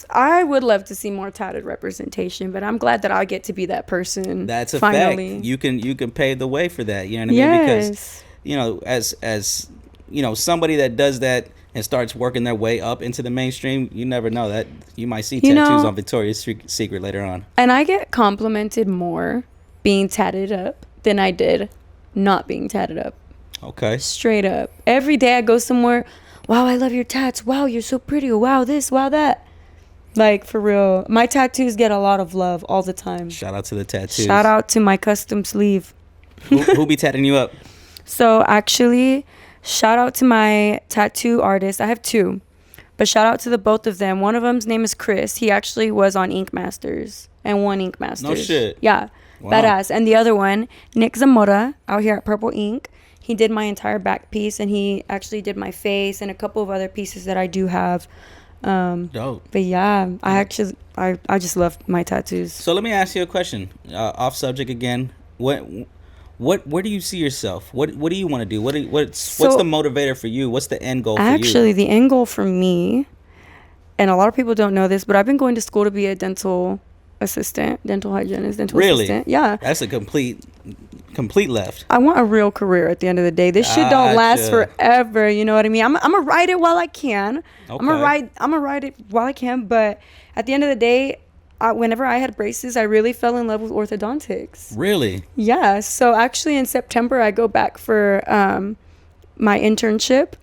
I would love to see more tatted representation, but I'm glad that I get to be that person.
That's a
finally.
fact. You can pave the way for that. You know what I mean? Because, you know, as you know, somebody that does that and starts working their way up into the mainstream, you never know that you might see tattoos on Victoria's Secret later on.
And I get complimented more being tatted up than I did not being tatted up.
Okay.
Straight up. Every day I go somewhere, wow, I love your tats. Wow, you're so pretty. Wow, this, wow, that. Like, for real. My tattoos get a lot of love all the time.
Shout out to the tattoos.
Shout out to my custom sleeve.
Who be tatting you up?
So, actually, shout out to my tattoo artist. I have two. But shout out to the both of them. One of them's name is Chris. He actually was on Ink Masters and won Ink Masters.
No shit.
Yeah. Wow. Badass. And the other one, Nick Zamora, out here at Purple Ink. He did my entire back piece, and he actually did my face and a couple of other pieces that I do have.
Dope.
But yeah, I just love my tattoos.
So let me ask you a question. Off subject again. Where do you see yourself? What do you want to do? What's the motivator for you? What's the end goal for you?
Actually, the end goal for me, and a lot of people don't know this, but I've been going to school to be a dental assistant, dental hygienist, dental assistant. Yeah.
That's a complete left.
I want a real career at the end of the day. This shit don't last forever. You know what I mean? I'm gonna ride it while I can. Okay. I'm gonna ride it while I can. But at the end of the day, whenever I had braces, I really fell in love with orthodontics.
Really?
Yeah. So actually, in September, I go back for my externship,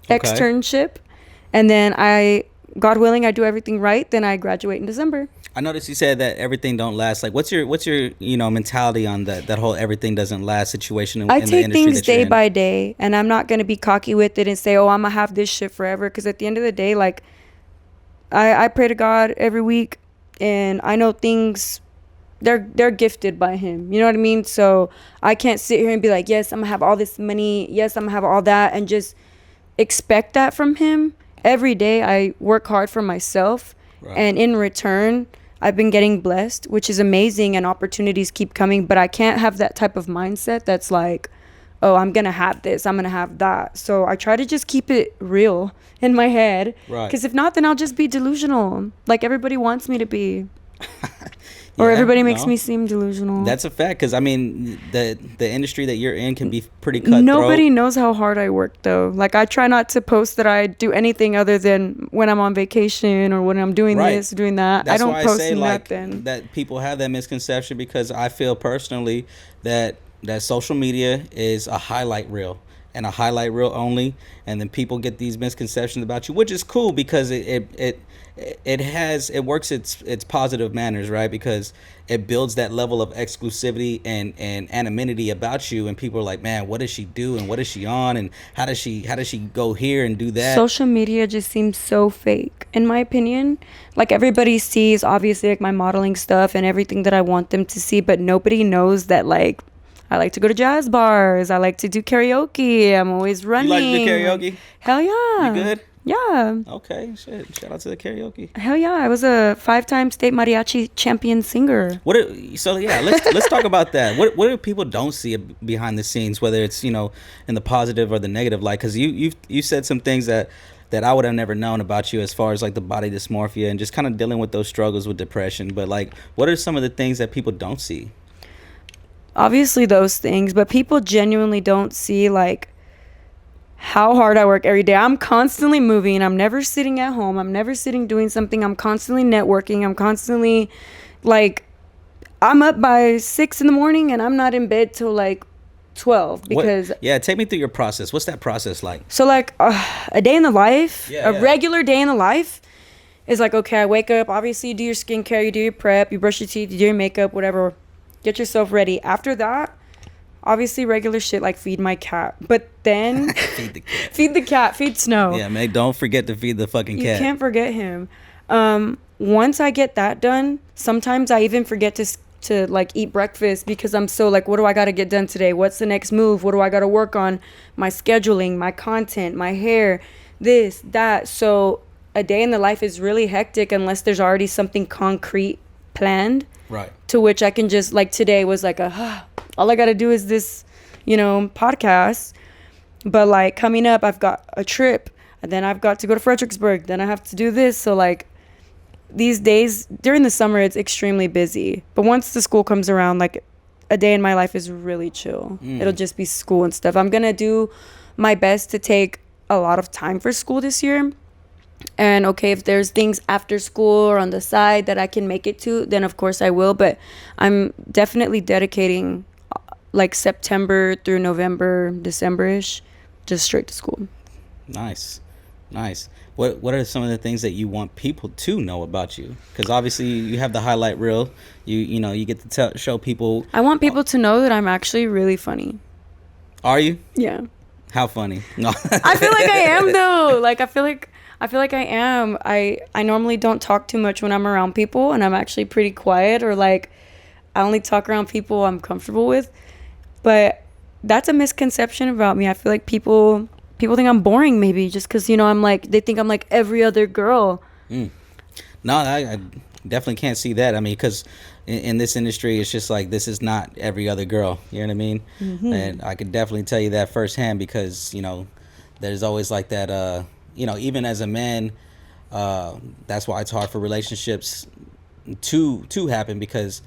and then God willing, I do everything right. Then I graduate in December.
I noticed you said that everything don't last. Like, what's your you know, mentality on that whole everything doesn't last situation in the industry?
I take things day by day, and I'm not gonna be cocky with it and say, oh, I'm gonna have this shit forever. Because at the end of the day, like, I pray to God every week, and I know things, they're gifted by Him. You know what I mean? So I can't sit here and be like, yes, I'm gonna have all this money. Yes, I'm gonna have all that, and just expect that from Him. Every day I work hard for myself, and in return, I've been getting blessed, which is amazing, and opportunities keep coming. But I can't have that type of mindset that's like, oh, I'm going to have this, I'm going to have that. So I try to just keep it real in my head. Because if not, then I'll just be delusional, like everybody wants me to be. Or everybody makes me seem delusional.
That's a fact, because I mean, the industry that you're in can be pretty cutthroat.
Nobody knows how hard I work, though. Like, I try not to post that I do anything other than when I'm on vacation or when I'm doing this, doing that.
That's
I don't
why
post
I say, like,
nothing.
that people have that misconception, because I feel personally that social media is a highlight reel. And a highlight reel only, and then people get these misconceptions about you, which is cool, because it works its positive manners, right? Because it builds that level of exclusivity and anonymity about you, and people are like, man, what does she do, and what is she on, and how does she go here and do that?
Social media just seems so fake, in my opinion. Like, everybody sees obviously like my modeling stuff and everything that I want them to see, but nobody knows that, like, I like to go to jazz bars. I like to do karaoke. I'm always running.
You like to do karaoke?
Hell yeah.
You good?
Yeah.
Okay, shit. Shout out to the karaoke.
Hell yeah. I was a 5-time state mariachi champion singer.
Let's talk about that. What do people don't see behind the scenes, whether it's, in the positive or the negative light? Because you said some things that I would have never known about you, as far as like the body dysmorphia and just kind of dealing with those struggles with depression. But like, what are some of the things that people don't see?
Obviously those things, but people genuinely don't see like how hard I work every day. I'm constantly moving. I'm never sitting at home. I'm never sitting doing something. I'm constantly networking. I'm constantly like, I'm up by 6 a.m. and I'm not in bed till like 12 because
take me through your process. What's that process like?
So like a day in the life, regular day in the life is like, okay, I wake up, obviously you do your skincare, you do your prep, you brush your teeth, you do your makeup, whatever. Get yourself ready. After that, obviously regular shit like feed my cat. But then feed the cat, feed Snow.
Yeah, man, don't forget to feed the fucking cat.
You can't forget him. Once I get that done, sometimes I even forget to like eat breakfast because I'm so like, what do I got to get done today? What's the next move? What do I got to work on? My scheduling, my content, my hair, this, that. So a day in the life is really hectic unless there's already something concrete planned.
Right.
To which I can just, like, today was like all I got to do is this, podcast. But like coming up, I've got a trip, and then I've got to go to Fredericksburg. Then I have to do this. So like these days during the summer, it's extremely busy. But once the school comes around, like a day in my life is really chill. It'll just be school and stuff. I'm going to do my best to take a lot of time for school this year. And okay, if there's things after school or on the side that I can make it to, then of course I will. But I'm definitely dedicating like September through November, December-ish, just straight to school.
Nice. What are some of the things that you want people to know about you? Because obviously you have the highlight reel. You get to show people.
I want people to know that I'm actually really funny.
Are you?
Yeah.
How funny? No.
I feel like I am though. Like I feel like I am. I normally don't talk too much when I'm around people, and I'm actually pretty quiet, or like I only talk around people I'm comfortable with. But that's a misconception about me. I feel like people think I'm boring, maybe just because I'm like, they think I'm like every other girl.
No, I definitely can't see that. I mean, because in this industry, it's just like, this is not every other girl. You know what I mean? Mm-hmm. And I could definitely tell you that firsthand, because there's always like that. Even as a man, that's why it's hard for relationships to happen, because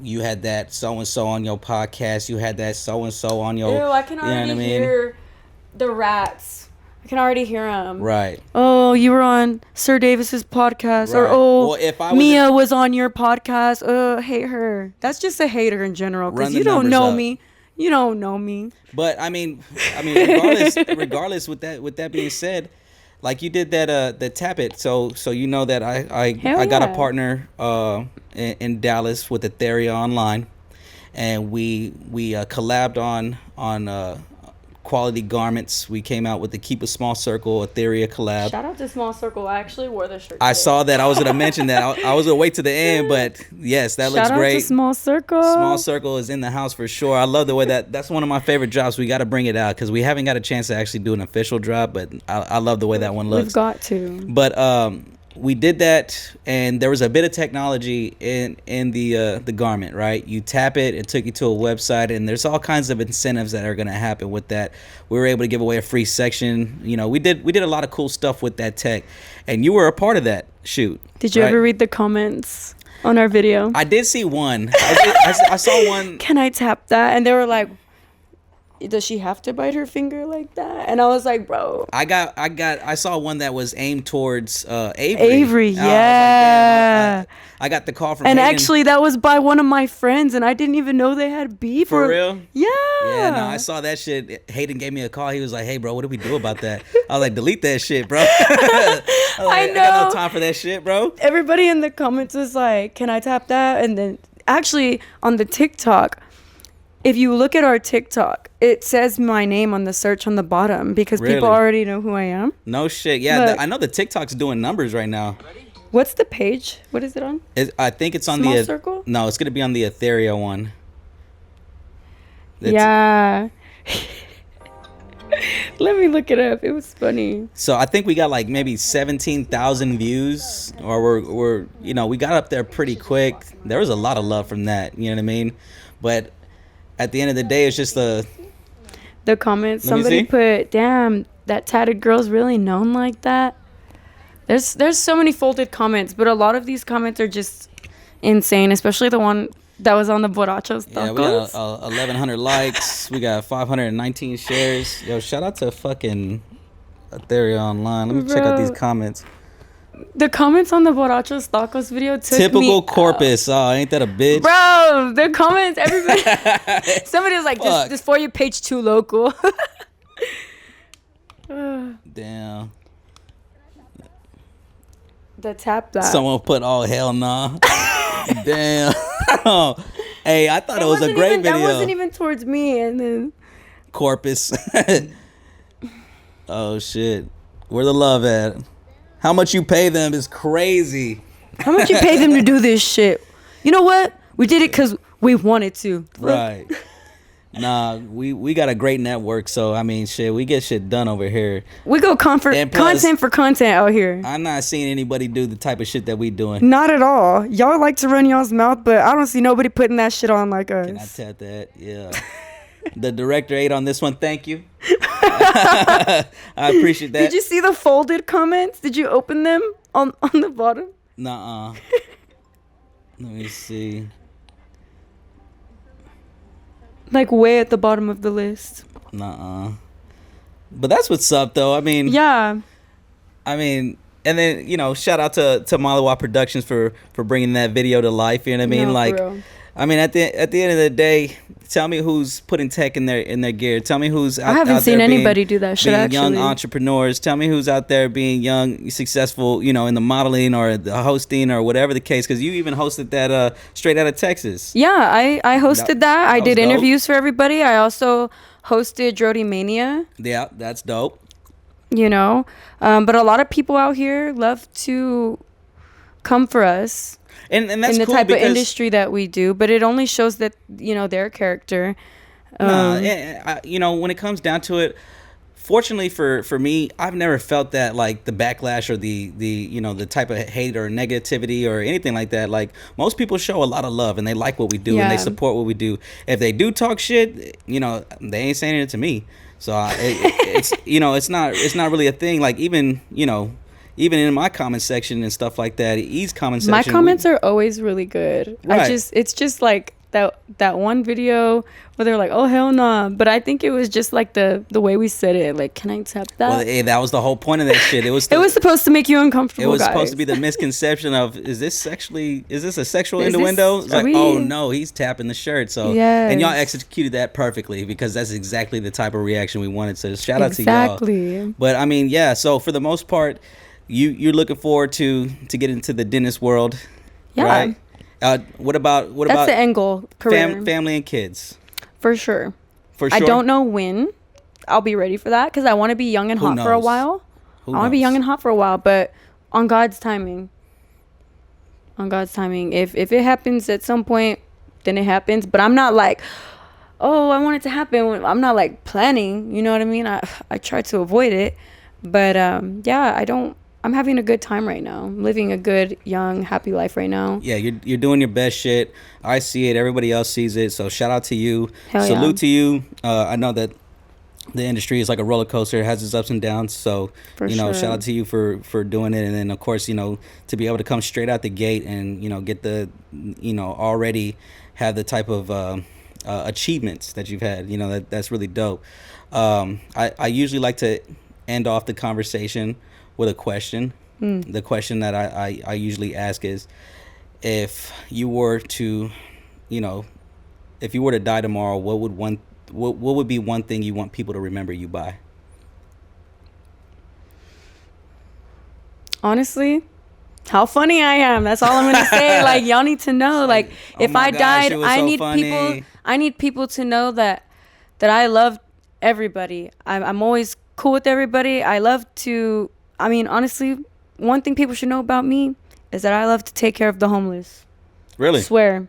you had that so-and-so on your podcast, you had that so-and-so on your...
Ew, I can already hear the rats. I can already hear them.
Right.
Oh, you were on Sir Davis's podcast. Right. Or, if Mia was on your podcast. Hate her. That's just a hater in general, because you don't know me. You don't know me. But, I mean,
regardless, with that being said... Like, you did that Tap It, so you know that I got a partner in Dallas with Etheria Online, and we collabed on quality garments. We came out with the Keep a Small Circle Etheria collab.
Shout out to Small Circle. I actually wore the shirt today.
I saw that. I was gonna mention that. I was gonna wait to the end, but yes, that looks great.
Shout out to Small Circle.
Small Circle is in the house for sure. I love the way that's one of my favorite drops. We got to bring it out because we haven't got a chance to actually do an official drop, but I love the way that one looks.
We've got to.
But we did that, and there was a bit of technology in the garment, right? You tap it, it took you to a website, and there's all kinds of incentives that are going to happen with that. We were able to give away a free section. We did a lot of cool stuff with that tech, and you were a part of that shoot.
Did you ever read the comments? on our video.
I did see one. I saw one.
Can I tap that? And they were like, does she have to bite her finger like that? And I was like, bro.
I saw one that was aimed towards Avery.
Avery, yeah.
I got the call from
And
Hayden.
actually, that was by one of my friends, and I didn't even know they had beef.
For real?
Yeah.
Yeah, no, I saw that shit. Hayden gave me a call. He was like, hey, bro, what do we do about that? I was like, delete that shit, bro. I got no time for that shit, bro.
Everybody in the comments was like, can I tap that? And then actually, on the TikTok, if you look at our TikTok, it says my name on the search on the bottom because people already know who I am.
No shit. Yeah, I know the TikTok's doing numbers right now.
What's the page? What is it on?
I think it's on
Small Circle?
No, it's going to be on the Ethereum one.
Yeah. Let me look it up. It was funny.
So I think we got like maybe 17,000 views, or we're we got up there pretty quick. There was a lot of love from that. You know what I mean? But at the end of the day, it's just the
comments. Somebody put, "Damn, that tatted girl's really known like that." There's so many folded comments, but a lot of these comments are just insane, especially the one that was on the borrachos tacos.
Yeah, we got 1,100 likes. We got 519 shares. Yo, shout out to fucking Ethereum Online. Let me check out these comments.
The comments on the borrachos tacos video took
Typical
me
Corpus. Oh, ain't that a bitch?
Bro, the comments, everybody. Somebody was like, this For You page too local.
Damn.
The tap that.
Someone put, oh, hell nah. Damn. Hey, I thought it was a great video.
That wasn't even towards me. And then
Corpus. Oh, shit. Where the love at? How much you pay them is crazy.
How much you pay them to do this shit? You know what? We did it because we wanted to.
Right. Nah, we got a great network, so I mean, shit, we get shit done over here.
We go content for content out here.
I'm not seeing anybody do the type of shit that we doing.
Not at all. Y'all like to run y'all's mouth, but I don't see nobody putting that shit on like us.
Can I tap that? Yeah. The director ate on this one. Thank you. I appreciate that.
Did you see the folded comments? Did you open them on the bottom?
Nuh-uh. Let me see.
Like way at the bottom of the list.
Nuh-uh. But that's what's up, though. I mean,
yeah.
I mean, and then shout out to Malawa Productions for bringing that video to life. You know what I mean?
No,
like,
for real.
I mean, at the end of the day, tell me who's putting tech in their gear. Tell me who's out,
I haven't
out
seen
there
anybody do that shit.
Being
actually,
young entrepreneurs. Tell me who's out there being young, successful. In the modeling or the hosting or whatever the case. Because you even hosted that Straight Out of Texas.
Yeah, I hosted that. I did
dope.
interviews for everybody. I also hosted Drody Mania.
Yeah, that's dope.
But a lot of people out here love to come for us.
And that's
in the
cool
type of industry that we do, but it only shows that their character.
When it comes down to it, fortunately for me, I've never felt that like the backlash or the type of hate or negativity or anything like that. Like most people show a lot of love and they like what we do and they support what we do. If they do talk shit, they ain't saying it to me. So it's not really a thing. Like even in my comment section and stuff like that, E's comment section.
My comments are always really good.
Right.
It's just like that one video where they're like, oh hell nah. But I think it was just like the way we said it. Like, can I tap that?
Well, hey, that was the whole point of that shit. It was
supposed to make you uncomfortable.
It was
guys.
supposed to be the misconception of is this a sexual innuendo? It's like, oh no, he's tapping the shirt. So and y'all executed that perfectly because that's exactly the type of reaction we wanted. So shout out to y'all. But I mean, yeah. So for the most part, you're looking forward to get into the dentist world, right? What about
that's the end goal? Career.
Family and kids,
for sure. I don't know when I'll be ready for that because I want to be young and hot for a while. I want to be young and hot for a while, but on God's timing. If it happens at some point, then it happens. But I'm not like, oh, I want it to happen. I'm not like planning. You know what I mean? I try to avoid it, but I'm having a good time right now. I'm living a good, young, happy life right now.
Yeah, you're doing your best shit. I see it. Everybody else sees it. So shout out to you.
Hell
Salute to you. I know that the industry is like a roller coaster. It has its ups and downs. So, shout out to you for doing it. And then, of course, to be able to come straight out the gate and, get the, already have the type of achievements that you've had, that's really dope. I usually like to end off the conversation with a question. The question that I usually ask is, if you were to die tomorrow, what would be one thing you want people to remember you by?
Honestly, how funny I am. That's all I'm gonna say. Like, y'all need to know. Like, if I died, I need people to know that I love everybody. I'm always cool with everybody. I love to. I mean, honestly, one thing people should know about me is that I love to take care of the homeless.
Really?
Swear.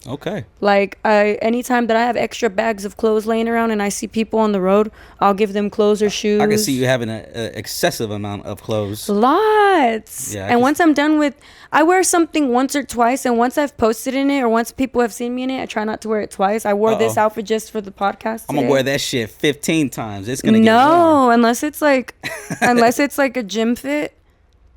Okay.
Like, anytime that I have extra bags of clothes laying around and I see people on the road, I'll give them clothes or shoes.
I can see you having an excessive amount of clothes.
Lots. Yeah. And once I'm done with, I wear something once or twice, and once I've posted in it or once people have seen me in it, I try not to wear it twice. I wore this outfit just for the podcast today.
I'm gonna wear that shit 15 times. It's gonna get
warm. unless it's like a gym fit,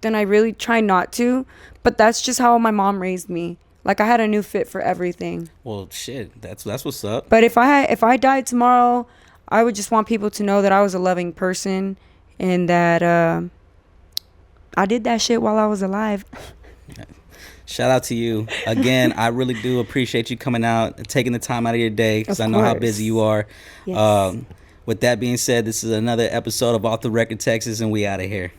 then I really try not to. But that's just how my mom raised me. Like, I had a new fit for everything.
Well, shit, that's what's up.
But if I died tomorrow, I would just want people to know that I was a loving person and that I did that shit while I was alive.
Shout out to you again. I really do appreciate you coming out and taking the time out of your day, because I know how busy you are. Yes. With that being said, this is another episode of Off the Record Texas, and we out of here.